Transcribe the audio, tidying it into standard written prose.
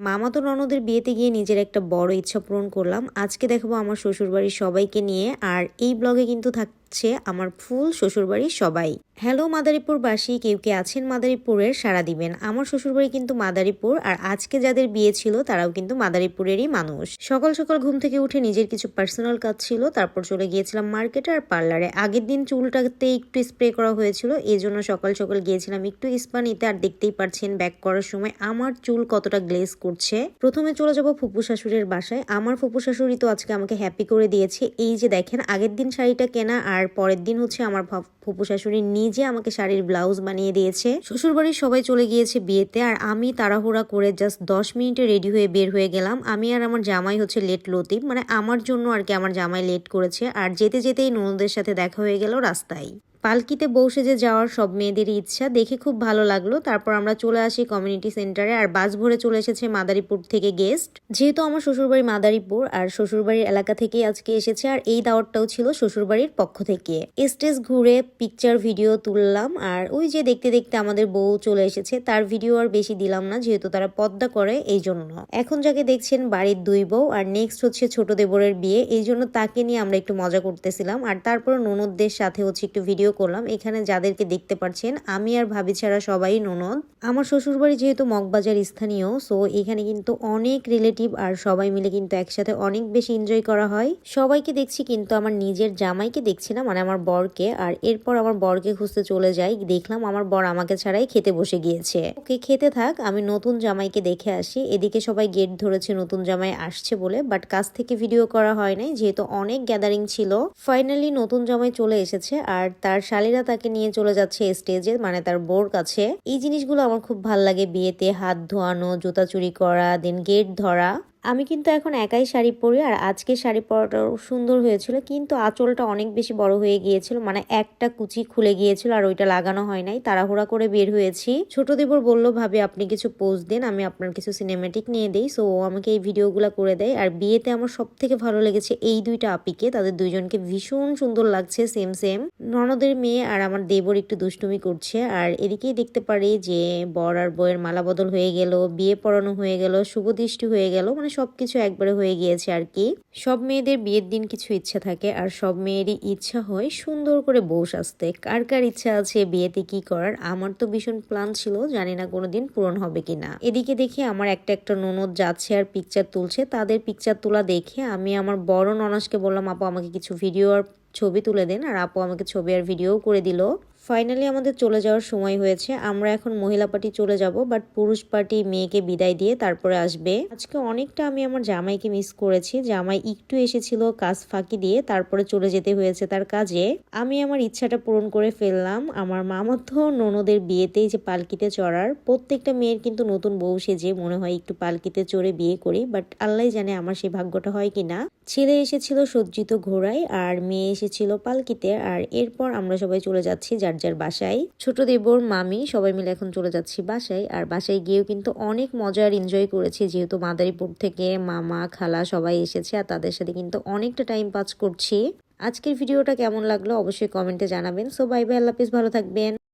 মামাতো ননদের বিয়েতে গিয়ে নিজের একটা বড় ইচ্ছা পূরণ করলাম। আজকে দেখাবো আমার শ্বশুরবাড়ির সবাইকে নিয়ে, আর এই ব্লগে কিন্তু থাকছে আমার ফুল শ্বশুরবাড়ির সবাই। হ্যালো মাদারীপুরবাসী, কেউ কে আছেন মাদারীপুরের সাড়া দিবেন। আমার শ্বশুরবাড়ি কিন্তু মাদারীপুর, আর আজকে যাদের বিয়ে ছিল তারাও কিন্তু মাদারীপুরেরই মানুষ। সকাল সকাল ঘুম থেকে উঠে নিজের কিছু পার্সোনাল কাজ ছিল, তারপর চলে গিয়েছিলাম মার্কেটে আর পার্লারে। আগের দিন চুলটাতে একটু স্প্রে করা হয়েছিল, এই জন্য সকাল সকাল গিয়েছিলাম একটু স্পা নিতে। আর দেখতেই পারছেন ব্যাক করার সময় আমার চুল কতটা গ্লেজ করছে। প্রথমে চলে যাব ফুপু শাশুড়ির বাসায়। আমার ফুপু শাশুড়ি তো আজকে আমাকে হ্যাপি করে দিয়েছে। এই যে দেখেন, আগের দিন শাড়িটা কেনা আর পরের দিন হচ্ছে আমার ফুপু শাশুড়ি নিজে আমাকে শাড়ির ব্লাউজ বানিয়ে দিয়েছে। শ্বশুরবাড়ির সবাই চলে গিয়েছে বিয়েতে, আর আমি তাড়াহুড়া করে জাস্ট 10 মিনিটে রেডি হয়ে বের হয়ে গেলাম। আমি আর আমার জামাই হচ্ছে লেট লতিফ, মানে আমার জন্য আর কি আমার জামাই লেট করেছে। আর যেতে যেতেই ননদের সাথে দেখা হয়ে গেল রাস্তায়। পালকিতে বউ সেজে যাওয়ার সব মেয়েদেরই ইচ্ছা, দেখে খুব ভালো লাগলো। তারপর আমরা চলে আসি কমিউনিটি সেন্টারে, আর বাস ভরে চলে এসেছে মাদারীপুর থেকে গেস্ট। যেহেতু আমার শ্বশুরবাড়ি মাদারীপুর, আর শ্বশুরবাড়ির এলাকা থেকেই আজকে এসেছে, আর এই দাওয়াতটাও ছিল শ্বশুরবাড়ির পক্ষ থেকে। স্টেজ ঘুরে পিকচার ভিডিও তুললাম, আর ওই যে দেখতে দেখতে আমাদের বউ চলে এসেছে। তার ভিডিও আর বেশি দিলাম না, যেহেতু তারা পর্দা করে এই জন্য। এখন যাকে দেখছেন বাড়ির দুই বউ, আর নেক্সট হচ্ছে ছোট দেবরের বিয়ে, এই জন্য তাকে নিয়ে আমরা একটু মজা করতেছিলাম। আর তারপর ননদদের সাথে হচ্ছে একটু ভিডিও করলাম। এখানে যাদেরকে দেখতে পাচ্ছেন আমি আর ভাবি ছাড়া সবাই ননদ। আমার শ্বশুরবাড়ি যেহেতু মগবাজার স্থানীয়, সো এখানে কিন্তু অনেক রিলেটিভ আর সবাই মিলে কিন্তু একসাথে অনেক বেশি এনজয় করা হয়। সবাইকে দেখছি কিন্তু আমার নিজের জামাইকে দেখছি না, মানে আমার বরকে। আর এরপর আমার বরকে খুঁজতে চলে যাই, দেখলাম আমার বর আমাকে ছাড়াই খেতে বসে গিয়েছে। ওকে খেতে থাক, আমি নতুন জামাইকে দেখে আসি। এদিকে সবাই গেট ধরেছে নতুন জামাই আসছে বলে, বাট কাছ থেকে ভিডিও করা হয় নাই যেহেতু অনেক গ্যাদারিং ছিল। ফাইনালি নতুন জামাই চলে এসেছে, আর তার শালীরা তাকে নিয়ে চলে যাচ্ছে স্টেজে, মানে তার বোর কাছে। এই জিনিসগুলো আমার খুব ভাল লাগে বিয়েতে, হাত ধোয়ানো, জুতা চুরি করা, দেন গেট ধরা। আমি কিন্তু এখন একাই শাড়ি পরি, আর আজকে শাড়ি পরাটাও সুন্দর হয়েছিল, কিন্তু আঁচলটা অনেক বেশি বড় হয়ে গিয়েছিল, মানে একটা কুচি খুলে গিয়েছিল আর ওইটা লাগানো হয় নাই। তাড়াহুড়া করে বের হয়েছি। ছোট দেবর বলল, ভাবি আপনি কিছু পোজ দেন, আমি আপনার কিছু সিনেমেটিক নিয়ে দেই। সো আমাকে এই ভিডিওগুলো করে দেয়। আর বিয়েতে আমার সব থেকে ভালো লেগেছে এই দুইটা আপিকে, তাদের দুইজনকে ভীষণ সুন্দর লাগছে, সেম সেম। ননদের মেয়ে আর আমার দেবর একটু দুষ্টুমি করছে। আর এদিকেই দেখতে পারি যে বর আর বউয়ের মালা বদল হয়ে গেল, বিয়ে পড়ানো হয়ে গেল, শুভদৃষ্টি হয়ে গেল, মানে সবকিছু একবারে হয়ে গিয়েছে আর কি। সব মেয়েদের বিয়ের দিন কিছু ইচ্ছা থাকে, আর সব মেয়েরই ইচ্ছা হয় সুন্দর করে বউ সাজতে। কার কার ইচ্ছা আছে বিয়েতে কি করার? আমার তো ভীষণ প্ল্যান ছিল, জানি না কোনোদিন পূরণ হবে কিনা। এদিকে দেখি আমার একটা একটা ননদ যাচ্ছে আর পিকচার তুলছে। তাদের পিকচার তোলা দেখে আমি আমার বড় ননসকে বললাম, আপু আমাকে কিছু ভিডিও আর ছবি তুলে দেন, আর আপু আমাকে ছবি আর ভিডিও করে দিল। ফাইনালি আমাদের চলে যাওয়ার সময় হয়েছে। আমরা এখন মহিলা পার্টি চলে যাব, বাট পুরুষ পার্টি মেয়েকে বিদায় দিয়ে তারপরে আসবে। আজকে অনেকটা আমি আমার জামাইকে মিস করেছি। জামাই একটু এসেছিল কাজ ফাঁকি দিয়ে, তারপরে চলে যেতে হয়েছে তার কাজে। আমি আমার ইচ্ছাটা পূরণ করে ফেললাম। আমার মামাতো ননদের বিয়েতেই যে পালকিতে চড়ার, প্রত্যেকটা মেয়ের কিন্তু নতুন বউ সেজে মনে হয় একটু পালকিতে চড়ে বিয়ে করি, বাট আল্লাহ জানে আমার সেই ভাগ্যটা হয় কিনা। ছেলে এসেছিল সজ্জিত ঘোড়ায়, আর মেয়ে এসেছিল পালকিতে। আর এরপর আমরা সবাই চলে যাচ্ছি যার যার বাসায়। ছোট দেবর, মামি সবাই মিলে এখন চলে যাচ্ছি বাসায়। আর বাসায় গিয়েও কিন্তু অনেক মজার এনজয় করেছি, যেহেতু মাদারীপুর থেকে মামা খালা সবাই এসেছে, আর তাদের সাথে কিন্তু অনেকটা টাইম পাস করছি। আজকের ভিডিওটা কেমন লাগলো অবশ্যই কমেন্টে জানাবেন। সো বাই বাই, আল্লাহ হাফেজ, ভালো থাকবেন।